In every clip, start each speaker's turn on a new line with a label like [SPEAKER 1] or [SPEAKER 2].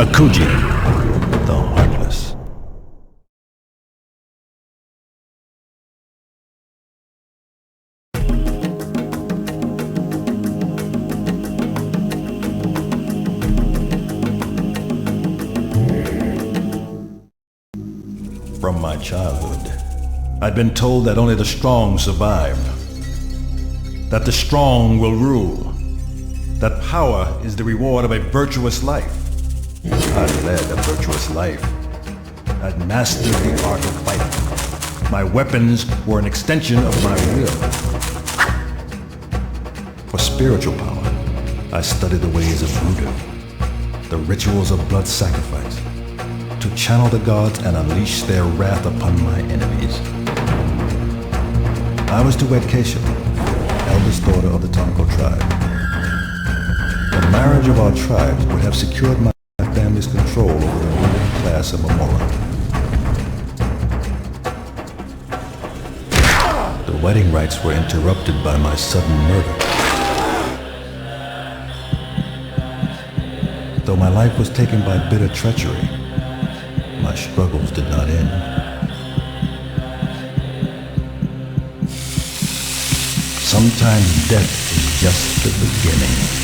[SPEAKER 1] Akuji the Heartless. From my childhood, I'd been told that only the strong survive, that the strong will rule, that power is the reward of a virtuous life. I led a virtuous life. I'd mastered the art of fighting. My weapons were an extension of my will. For spiritual power, I studied the ways of voodoo, the rituals of blood sacrifice, to channel the gods and unleash their wrath upon my enemies. I was to wed Keisha, eldest daughter of the Tonko tribe. The marriage of our tribes would have secured my family's control over the ruling class of Amora. The wedding rites were interrupted by my sudden murder. Though my life was taken by bitter treachery, my struggles did not end. Sometimes death is just the beginning.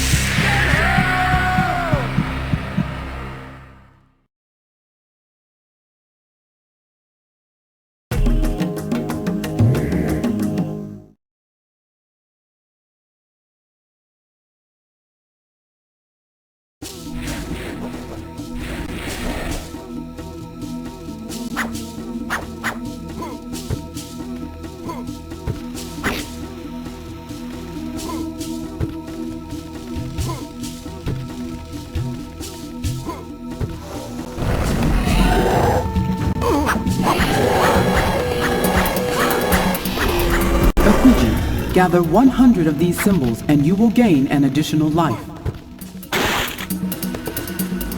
[SPEAKER 2] Akuji, gather 100 of these symbols and you will gain an additional life.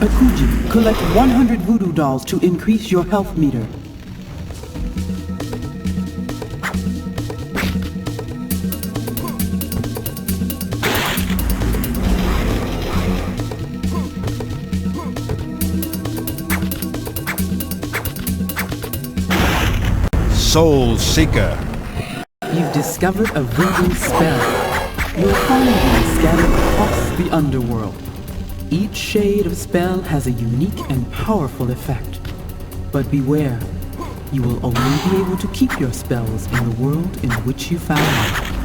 [SPEAKER 2] Akuji, collect 100 voodoo dolls to increase your health meter.
[SPEAKER 1] Soul Seeker.
[SPEAKER 2] You've discovered a voodoo spell. You'll find them scattered across the underworld. Each shade of spell has a unique and powerful effect. But beware, you will only be able to keep your spells in the world in which you found them.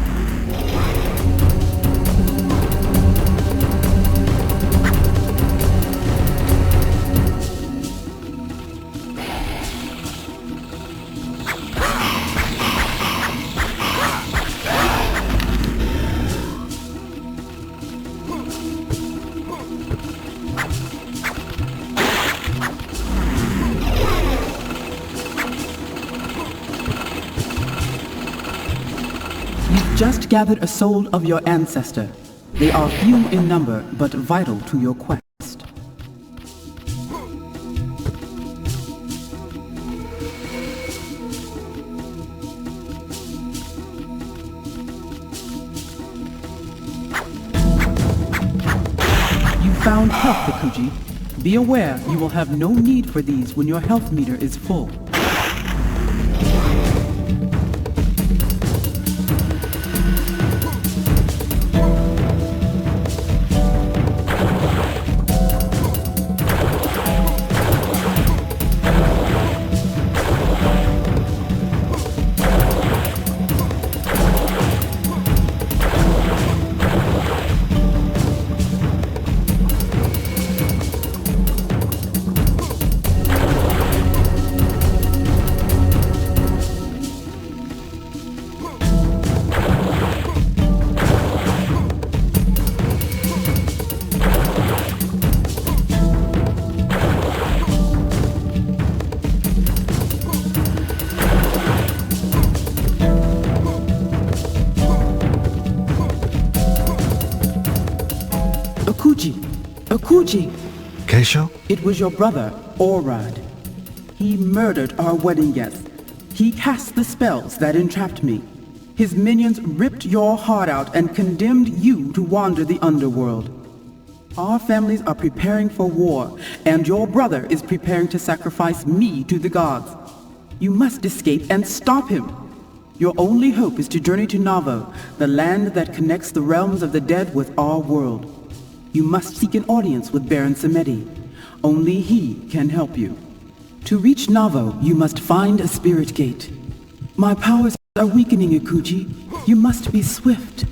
[SPEAKER 2] Just gathered a soul of your ancestor. They are few in number, but vital to your quest. You found health, Akuji. Be aware you will have no need for these when your health meter is full. Akuji!
[SPEAKER 1] Keisha?
[SPEAKER 2] It was your brother, Orad. He murdered our wedding guest. He cast the spells that entrapped me. His minions ripped your heart out and condemned you to wander the underworld. Our families are preparing for war, and your brother is preparing to sacrifice me to the gods. You must escape and stop him. Your only hope is to journey to Navo, the land that connects the realms of the dead with our world. You must seek an audience with Baron Samedi. Only he can help you. To reach Navo, you must find a spirit gate. My powers are weakening, Akuji. You must be swift.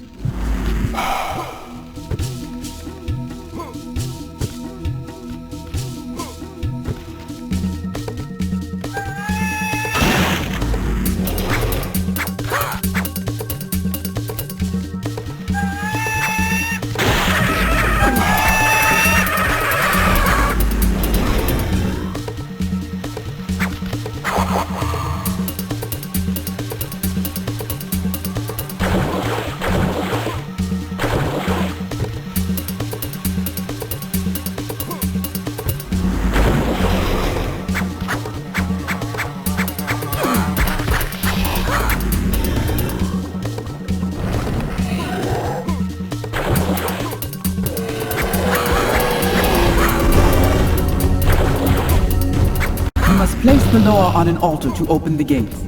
[SPEAKER 2] Place the Loa on an altar to open the gates.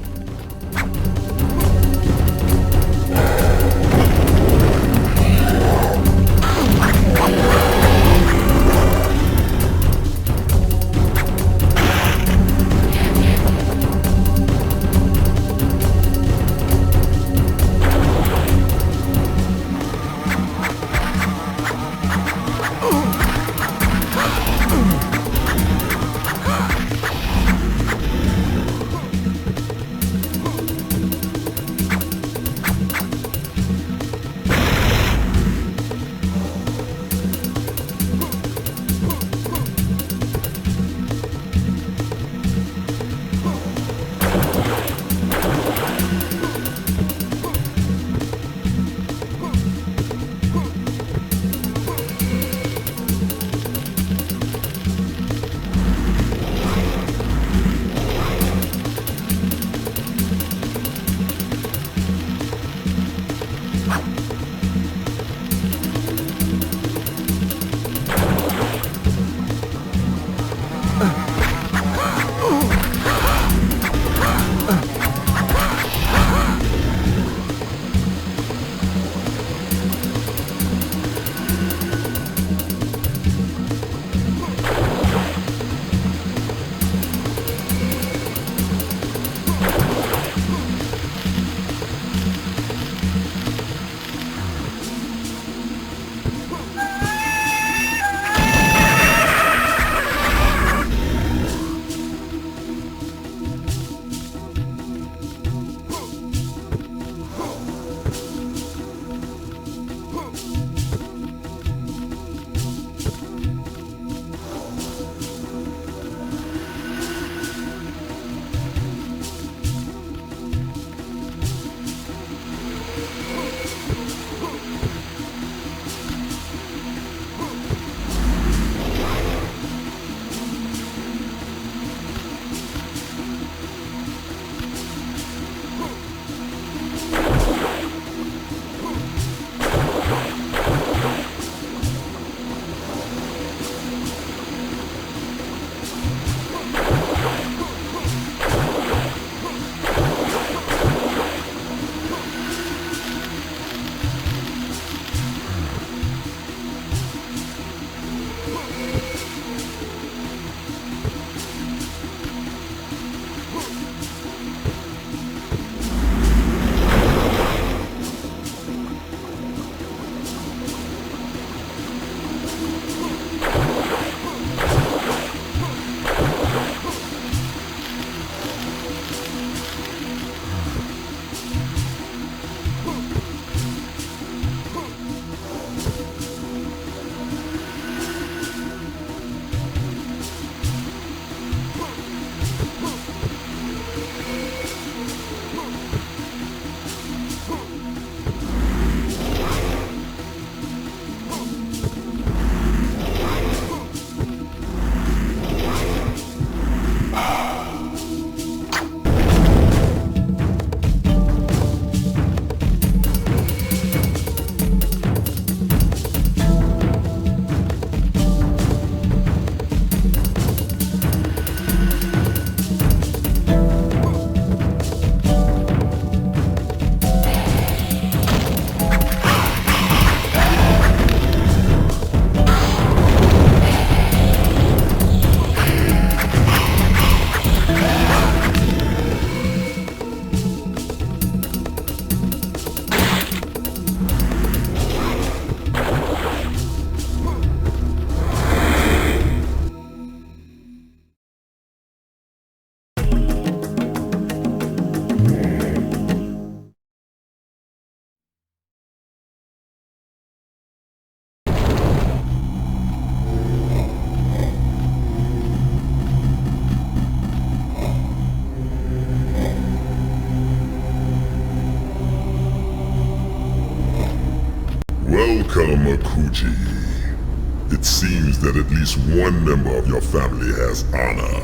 [SPEAKER 3] Akuji, it seems that at least one member of your family has honor.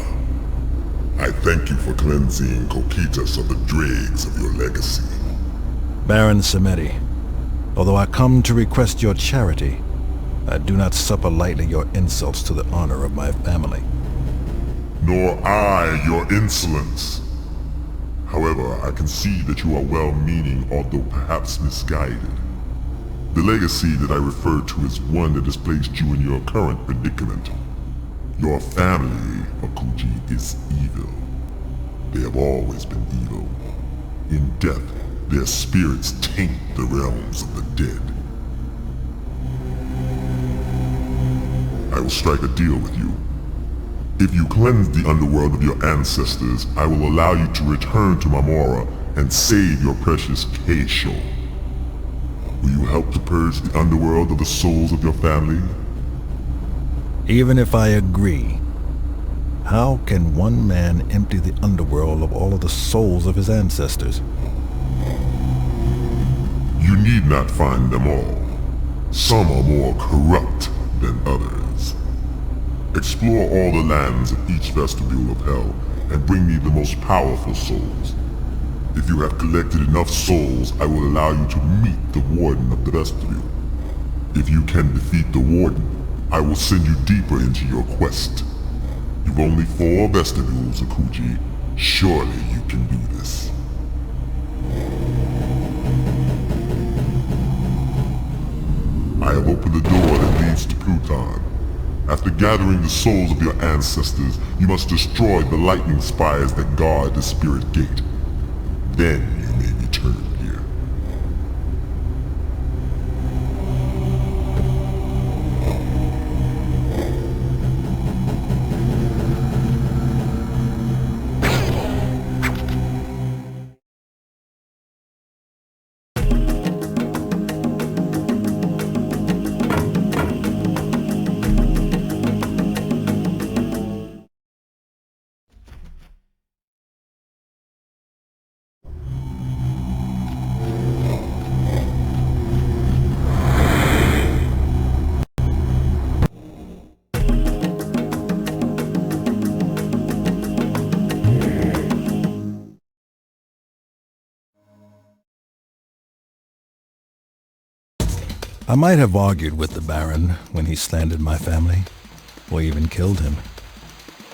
[SPEAKER 3] I thank you for cleansing Coquitas of the dregs of your legacy.
[SPEAKER 1] Baron Samedi, although I come to request your charity, I do not suffer lightly your insults to the honor of my family.
[SPEAKER 3] Nor I your insolence. However, I can see that you are well-meaning, although perhaps misguided. The legacy that I refer to is one that has placed you in your current predicament. Your family, Akuji, is evil. They have always been evil. In death, their spirits taint the realms of the dead. I will strike a deal with you. If you cleanse the underworld of your ancestors, I will allow you to return to Marmora and save your precious Keisho. Will you help to purge the underworld of the souls of your family?
[SPEAKER 1] Even if I agree, how can one man empty the underworld of all of the souls of his ancestors?
[SPEAKER 3] You need not find them all. Some are more corrupt than others. Explore all the lands of each vestibule of hell and bring me the most powerful souls. If you have collected enough souls, I will allow you to meet the warden of the vestibule. If you can defeat the warden, I will send you deeper into your quest. You've only 4 vestibules, Akuji. Surely you can do this. I have opened the door that leads to Pluton. After gathering the souls of your ancestors, you must destroy the lightning spires that guard the spirit gate. Then you may return here.
[SPEAKER 1] I might have argued with the Baron when he slandered my family, or even killed him,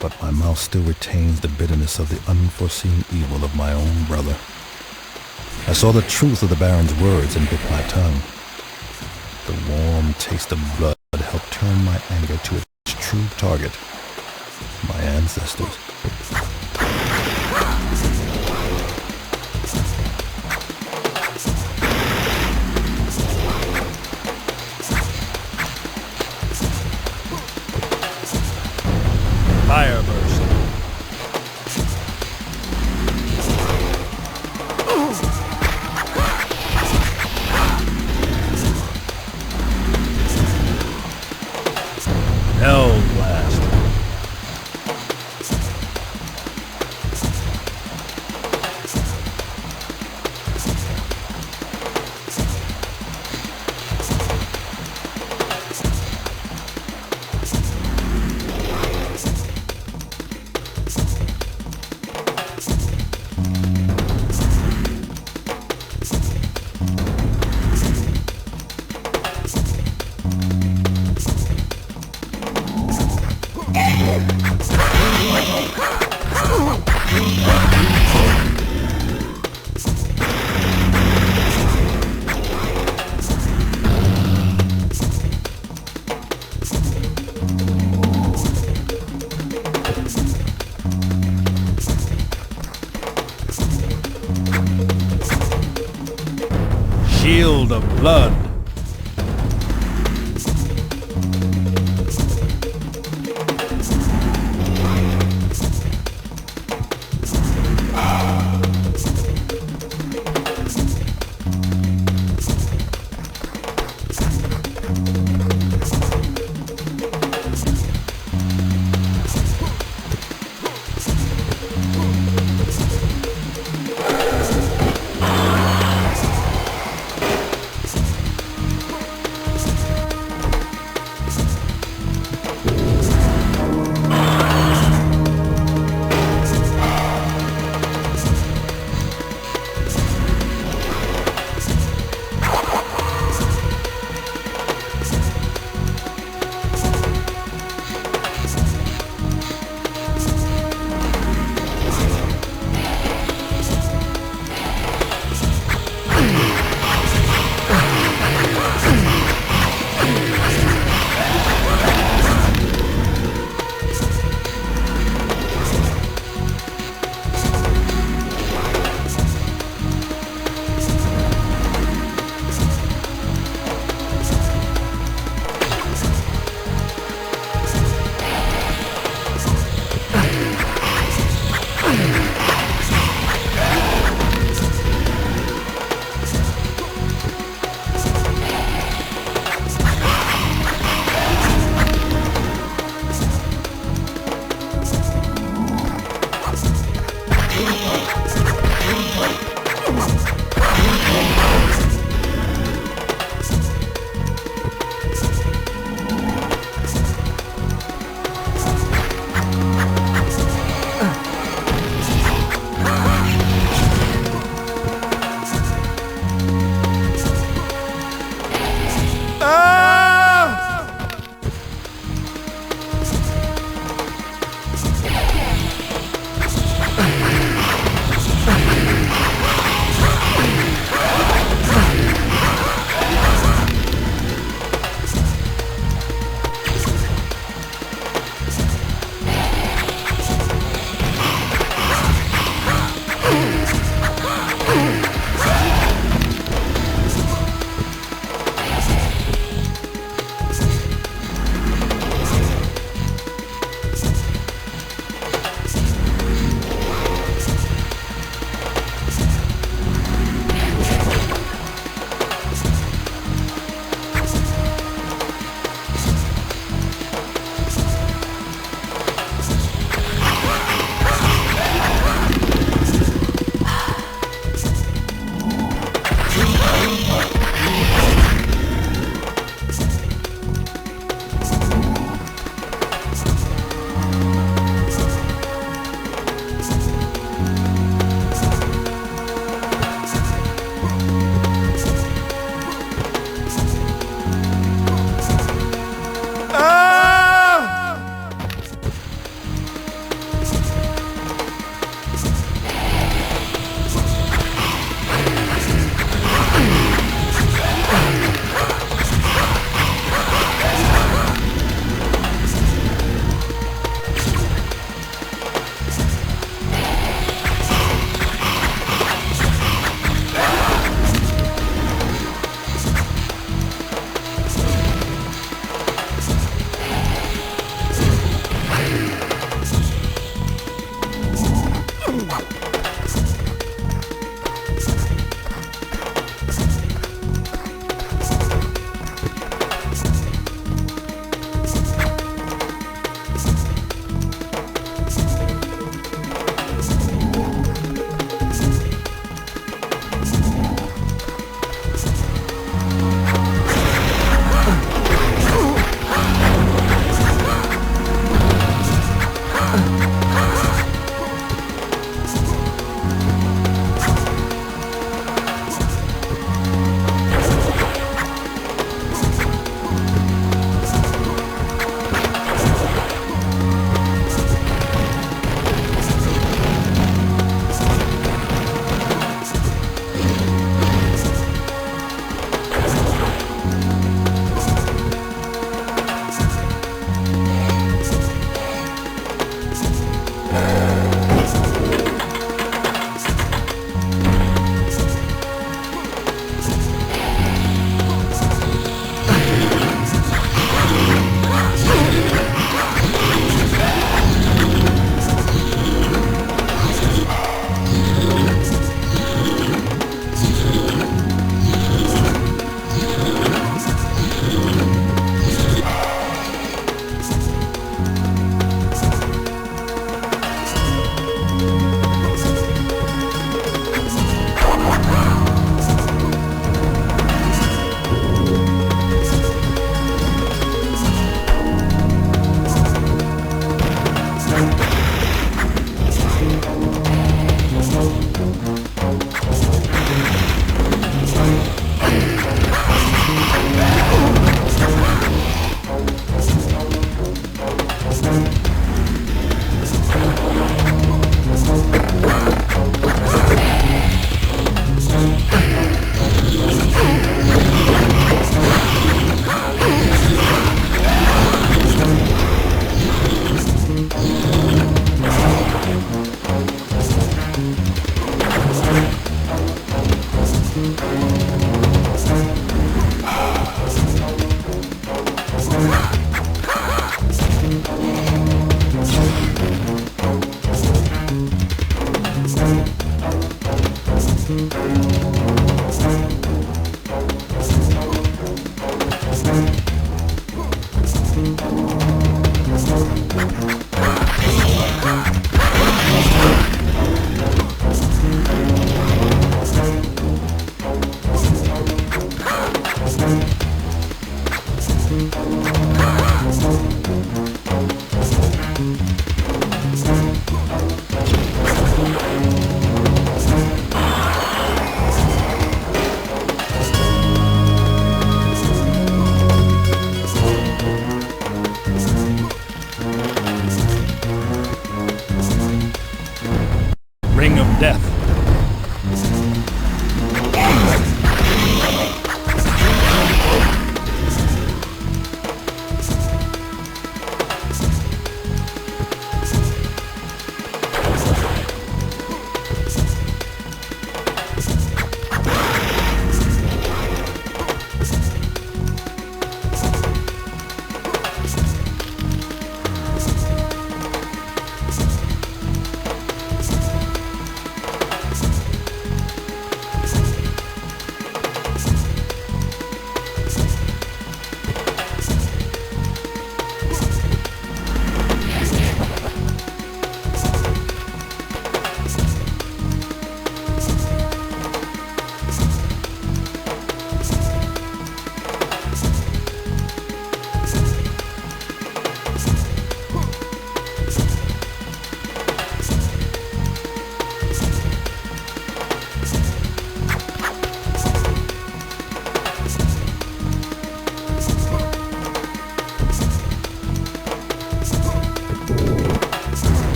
[SPEAKER 1] but my mouth still retains the bitterness of the unforeseen evil of my own brother. I saw the truth of the Baron's words and bit my tongue. The warm taste of blood helped turn my anger to its true target, my ancestors. Fire burst. Hell blast. Shield of blood.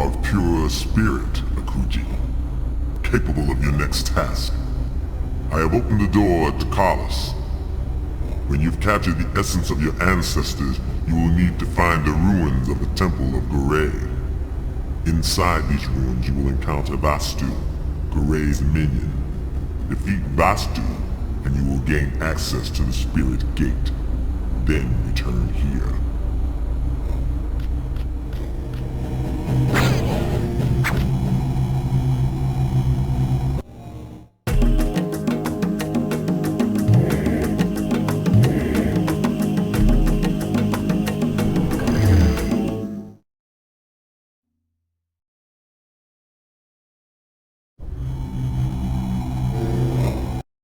[SPEAKER 3] are of pure spirit, Akuji, capable of your next task. I have opened the door to Carlos. When you've captured the essence of your ancestors, you will need to find the ruins of the Temple of Gore. Inside these ruins you will encounter Vastu, Gore's minion. Defeat Vastu, and you will gain access to the Spirit Gate. Then return here.